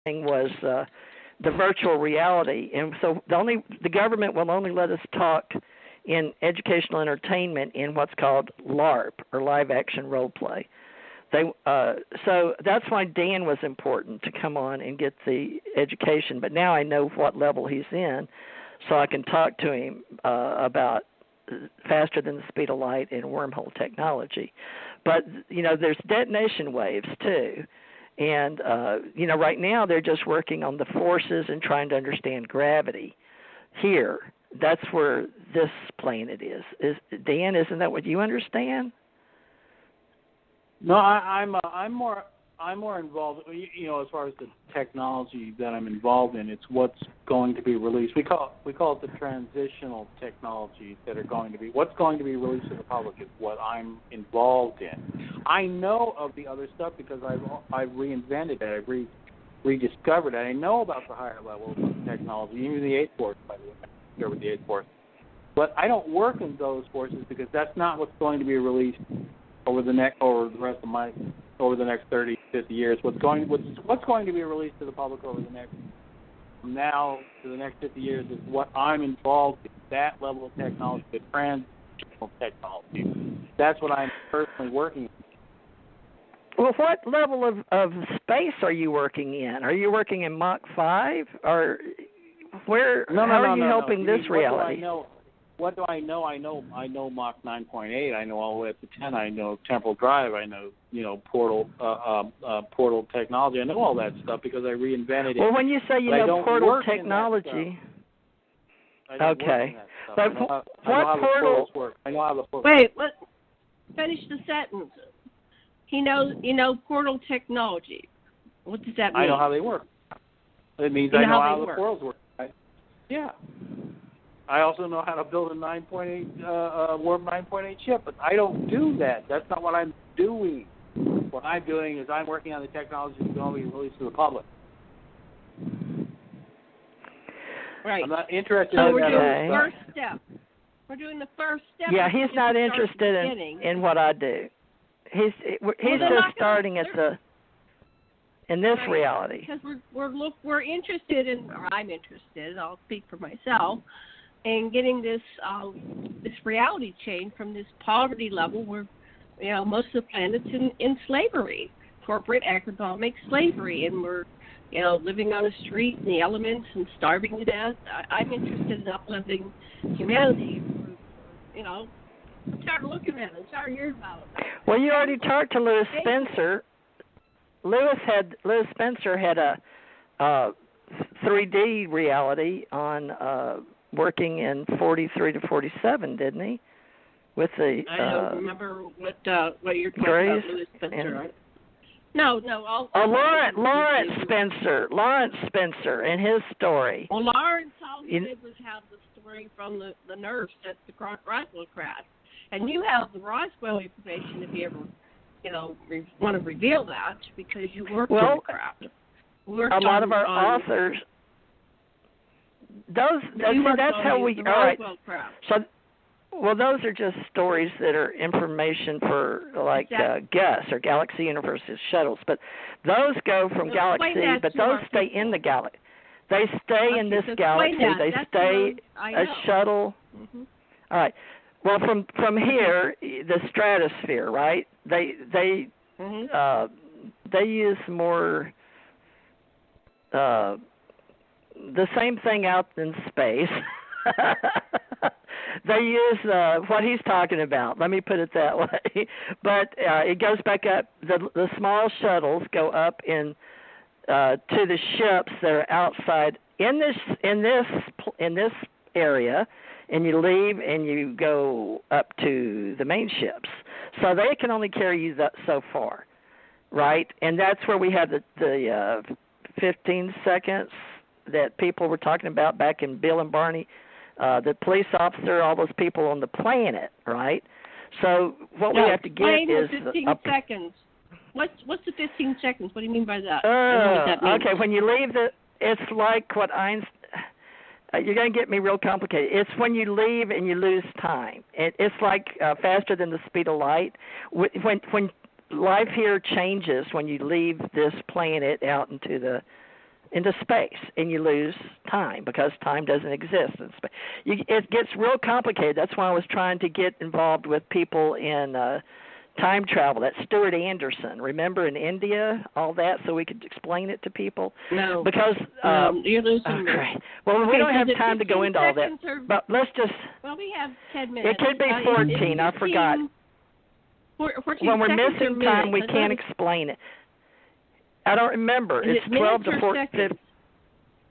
thing was the virtual reality, and so the government will only let us talk in educational entertainment in what's called LARP, or live action role play. So that's why Dan was important to come on and get the education. But now I know what level he's in, so I can talk to him about faster than the speed of light and wormhole technology. But there's detonation waves too. And, right now they're just working on the forces and trying to understand gravity here. That's where this planet is. Dan, isn't that what you understand? No, I'm more involved. As far as the technology that I'm involved in, it's what's going to be released. We call it the transitional technologies that are going to be. What's going to be released to the public is what I'm involved in. I know of the other stuff because I've reinvented it. I've rediscovered it. I know about the higher levels of technology, even the 8th Force, by the way. I discovered the 8th Force. But I don't work in those forces because that's not what's going to be released over the next 30, 50 years. What's going to be released to the public from now to the next 50 years is what I'm involved in, that level of technology, the transitional technology. That's what I'm personally working on. Well, what level of space are you working in? Are you working in Mach 5? Or where? How are you helping this reality? What do I know? I know Mach 9.8. I know all the way up to 10. I know temporal drive. I know portal technology. I know all that stuff because I reinvented it. Well, when you say portal technology, okay. But what portals work? I know how the portals. Wait, finish the sentence. You know portal technology. What does that mean? I know how they work. It means I know how the portals work. Yeah. I also know how to build a 9.8 warp 9.8 ship, but I don't do that. That's not what I'm doing. What I'm doing is I'm working on the technology that's going to be released to the public. Right. I'm not interested in that. We're doing the first step. We're doing the first step. Yeah, he's not interested in what I do. He's just starting at in this reality. Because we're interested in, or I'm interested. I'll speak for myself. And getting this reality change from this poverty level where, most of the planet's in slavery, corporate economic slavery, and we're, living on the street in the elements and starving to death. I'm interested in uplifting humanity. I'm tired of looking at it. I'm tired of hearing about it. Well, you already talked to Lewis Spencer. Lewis Spencer had a 3D reality on. Working in 43 to 47, didn't he? With the I don't remember what you're talking about, Lewis Spencer. No. Lawrence Spencer and his story. Well, Lawrence, all he did was have the story from the nurse at the Roswell crash, and you have the Roswell information if you ever, want to reveal that because you worked on the craft. A lot of our authors. That's how we. All right. So, those are just stories that are information for Gus or Galaxy Universes shuttles. But those go from Galaxy, but those stay in the galaxy. They stay in this galaxy. They stay a shuttle. Mm-hmm. All right. Well, from here, the stratosphere, right? They use more. The same thing out in space. They use what he's talking about. Let me put it that way. But it goes back up. The small shuttles go up to the ships that are outside in this area, and you leave and you go up to the main ships. So they can only carry you so far, right? And that's where we have the 15 seconds that people were talking about back in Bill and Barney, the police officer, all those people on the planet, right? So what we have to get is 15 seconds. What's the 15 seconds? What do you mean by that? I don't know what that means. Okay, when you leave it's like what Einstein. You're going to get me real complicated. It's when you leave and you lose time. It's like faster than the speed of light. When life here changes when you leave this planet out into the into space, and you lose time because time doesn't exist in space. It gets real complicated. That's why I was trying to get involved with people in time travel. That's Stuart Anderson. Remember in India, all that, so we could explain it to people? No. Because you're losing me. Okay. Well, we don't have time to go into all that. But let's just. Well, we have 10 minutes. It could be 14. I forgot. 14 when we're missing time, we minutes. can't explain it. I don't remember. It's 12 to 14.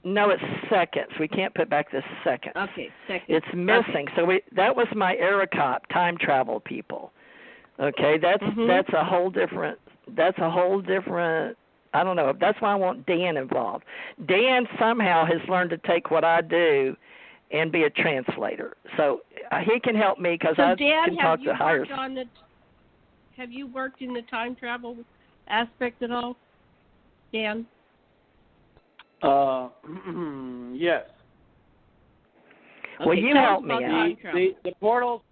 No, it's seconds. We can't put back the seconds. Okay, seconds. It's missing. Okay. So that was my ARICOP time travel people. Okay, that's a whole different. I don't know. That's why I want Dan involved. Dan somehow has learned to take what I do and be a translator. So he can help me because I can talk to higher. Have you worked in the time travel aspect at all, Dan? Yes. Well, you help me out. The portals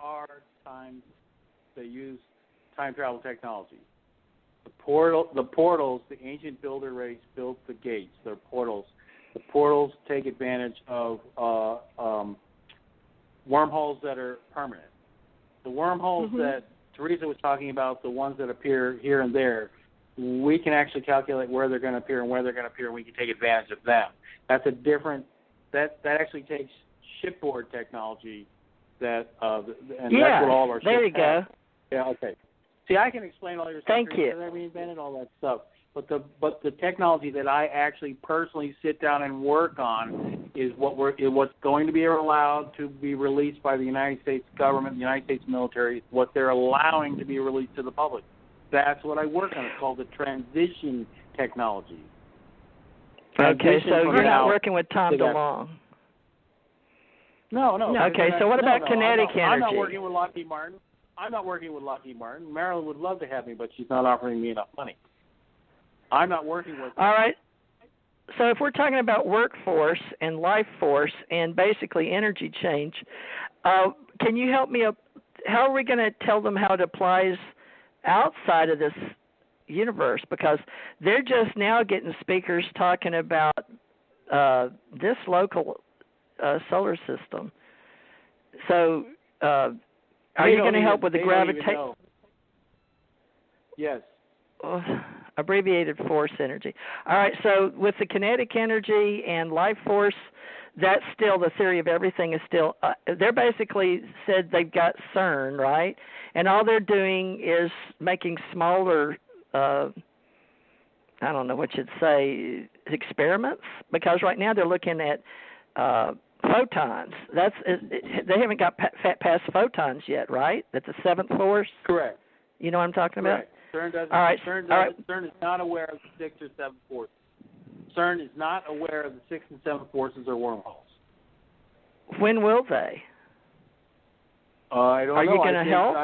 are time. They use time travel technology. The portals. The ancient builder race built the gates. They're portals. The portals take advantage of wormholes that are permanent. The wormholes that Theresa was talking about, the ones that appear here and there, we can actually calculate where they're going to appear and where they're going to appear, and we can take advantage of them. That's a different. That actually takes shipboard technology. That's what all of our ships there you have. go. Yeah. Okay. See, I can explain all your stuff. Thank you. I reinvented all that stuff. But the technology that I actually personally sit down and work on is what's going to be allowed to be released by the United States government, the United States military, what they're allowing to be released to the public. That's what I work on. It's called the transition technology. Okay, so you're not working with Tom DeLonge. No. Okay, so what about kinetic energy? I'm not working with Lockheed Martin. Marilyn would love to have me, but she's not offering me enough money. I'm not working with them. All right. So if we're talking about workforce and life force and basically energy change, can you help me? How are we going to tell them how it applies outside of this universe? Because they're just now getting speakers talking about this local solar system. So are you going to help with the gravitation? Yes. Abbreviated force energy. All right, so with the kinetic energy and life force, that's still the theory of everything is still, they're basically said they've got CERN, right? And all they're doing is making smaller, I don't know what you'd say, experiments, because right now they're looking at photons. They haven't got past photons yet, right? That's the seventh force? Correct. You know what I'm talking about? CERN is not aware of the sixth or seventh forces. CERN is not aware of the sixth and seventh forces or wormholes. When will they? I don't know. Are you going to help?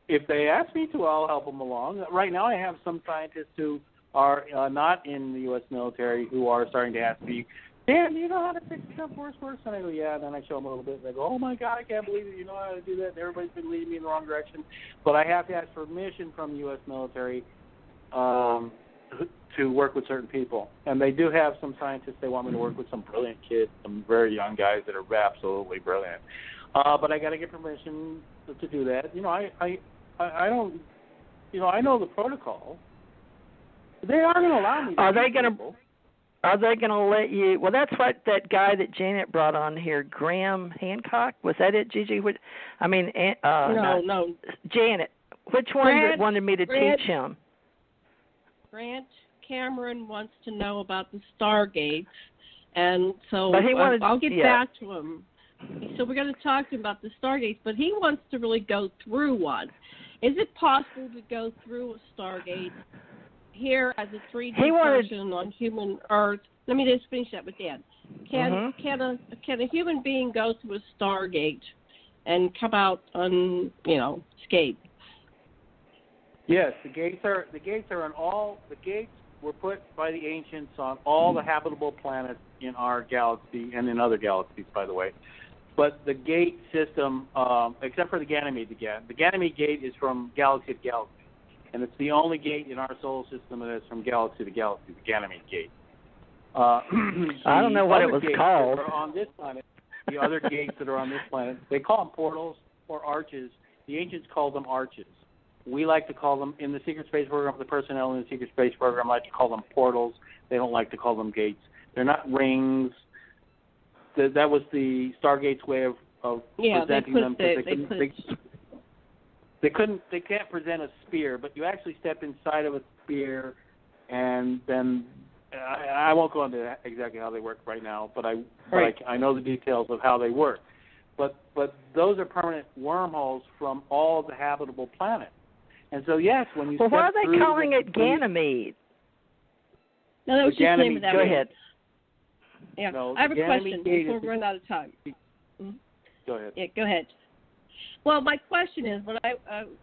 If they ask me to, I'll help them along. Right now I have some scientists who are not in the U.S. military who are starting to ask me, Dan, do you know how the sixth and seventh force works? And I go, yeah. And then I show them a little bit. And they go, oh, my God, I can't believe it. You know how to do that. And everybody's been leading me in the wrong direction. But I have to ask permission from the U.S. military to work with certain people. And they do have some scientists. They want me to work with some brilliant kids, some very young guys that are absolutely brilliant. But I got to get permission to do that. You know, I don't. You know, I know the protocol. They are going to allow me. Are they going to let you? Well, that's what that guy that Janet brought on here, Graham Hancock. Was that it, Gigi? No. Janet. Which one wanted me to teach him? Grant Cameron wants to know about the Stargate, and so I'll get back to him. So we're going to talk to him about the Stargates, but he wants to really go through one. Is it possible to go through a Stargate here as a 3D person on human Earth? Let me just finish that with Dan. Can a human being go through a Stargate and come out unscathed? Yes, the gates are on all the gates were put by the ancients on all the habitable planets in our galaxy and in other galaxies, by the way. But the gate system, except for the Ganymede, the Ganymede gate is from galaxy to galaxy. and it's the only gate in our solar system that is from galaxy to galaxy, the Ganymede gate. I don't know what it was called. On this planet, the other gates that are on this planet, they call them portals or arches. The ancients called them arches. We like to call them, in the secret space program, the personnel in the secret space program like to call them portals. They don't like to call them gates. They're not rings. That was the Stargate's way of presenting them. They can't present a sphere, but you actually step inside of a sphere, and then I won't go into exactly how they work right now, but I know the details of how they work. But those are permanent wormholes from all the habitable planets. And so, yes, when you step why are they through calling it Ganymede? No, that was just the name of that. Go ahead. Yeah, no, I have a question before we run out of time. Mm-hmm. Go ahead. Yeah, go ahead. Well, my question is, when I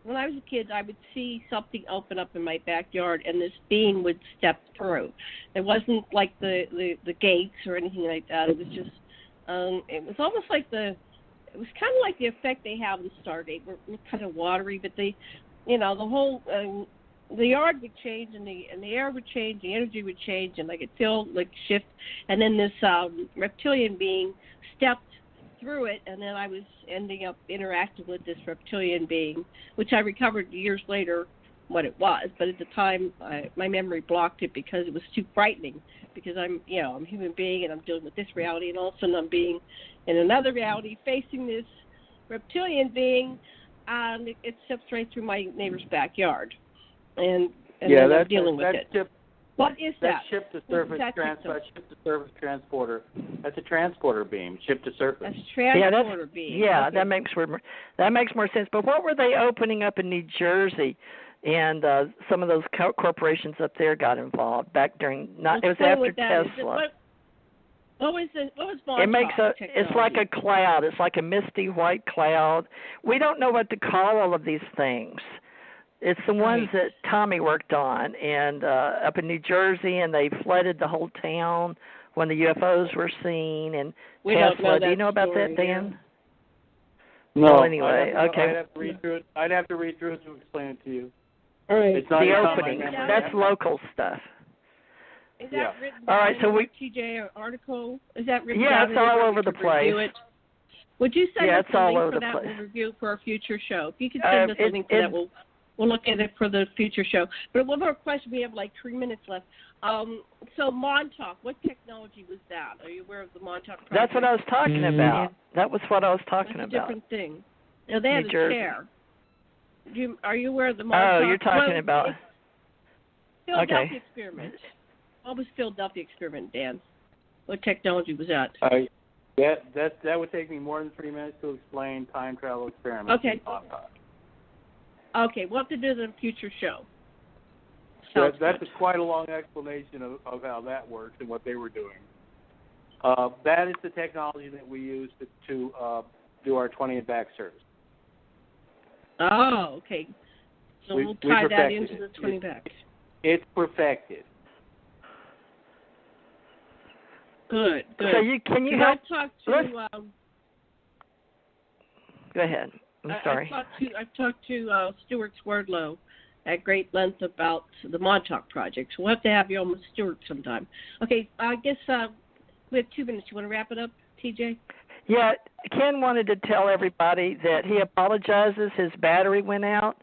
was a kid, I would see something open up in my backyard, and this being would step through. It wasn't like the gates or anything like that. It was just, it was almost like it was kind of like the effect they have in Stargate. We're kind of watery, but the whole the yard would change, and the air would change, the energy would change, and I could feel like shift. And then this reptilian being stepped through it, and then I was ending up interacting with this reptilian being, which I recovered years later what it was. But at the time, my memory blocked it because it was too frightening. Because I'm a human being, and I'm dealing with this reality, and all of a sudden I'm being in another reality, facing this reptilian being. It steps right through my neighbor's backyard, and then I'm dealing with it. What is that? That's ship to surface transporter. That's a transporter beam, ship to surface. That's transporter beam. Yeah, okay. that makes more sense. But what were they opening up in New Jersey? And some of those corporations up there got involved back during. It was after Tesla. What was Montauk technology? It's like a cloud. It's like a misty white cloud. We don't know what to call all of these things. It's the ones that Tommy worked on, and up in New Jersey, and they flooded the whole town when the UFOs were seen. And we Tesla. Don't know that do you know about story, that, Dan? No. Well, anyway, okay. I'd have to read through it. I'd have to read through it to explain it to you. All right. It's not the opening. That's local stuff. Is that written all right, so TJ article? Is that written Yeah, down? it's all over the place. Would you send us it's a all link over for the that? place. We'll review for a future show. If you could send us a link for that, we'll look at it for the future show. But one more question. We have like 3 minutes left. So Montauk, what technology was that? Are you aware of the Montauk project? That's what I was talking about. That was what I was talking That's about. a different thing. Now, they had New a Jersey. chair. Are you aware of the Montauk? Oh, you're talking about. Philadelphia experiment. What was Philadelphia experiment, Dan? What technology was that? That would take me more than 3 minutes to explain time travel experiments. Okay. Okay, we'll have to do it in a future show. That's quite a long explanation of how that works and what they were doing. That is the technology that we use to do our 20 and back service. Oh, okay. So we'll tie that into the 20 back. It's perfected. Good. So can you help? Talk to, go ahead. I'm sorry. I've talked to Stuart Swerdlow at great length about the Montauk project. So we'll have to have you on with Stuart sometime. Okay, I guess we have 2 minutes. You want to wrap it up, TJ? Yeah, Ken wanted to tell everybody that he apologizes. His battery went out,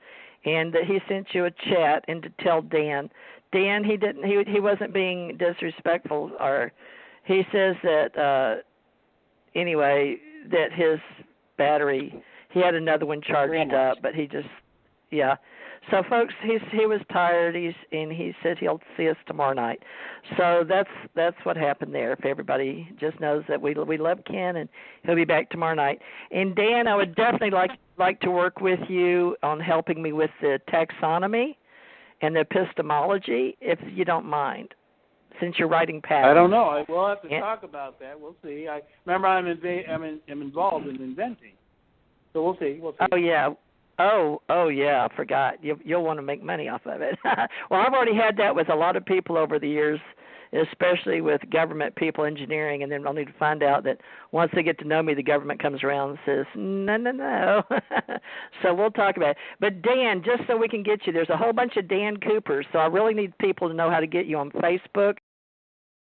and that he sent you a chat, and to tell Dan. Dan, he wasn't being disrespectful, or he says that anyway that his battery, he had another one charged up, but he just So folks, he was tired. He said he'll see us tomorrow night. So that's what happened there. If everybody just knows that we love Ken, and he'll be back tomorrow night. And Dan, I would definitely like to work with you on helping me with the taxonomy and the epistemology, if you don't mind, since you're writing patents. I don't know. We'll have to talk about that. We'll see. I remember I'm involved in inventing, so we'll see. Oh yeah. Oh yeah, I forgot. You'll want to make money off of it. Well, I've already had that with a lot of people over the years, especially with government people engineering, and then I'll need to find out that once they get to know me, the government comes around and says, no. So we'll talk about it. But Dan, just so we can get you, there's a whole bunch of Dan Coopers, so I really need people to know how to get you on Facebook.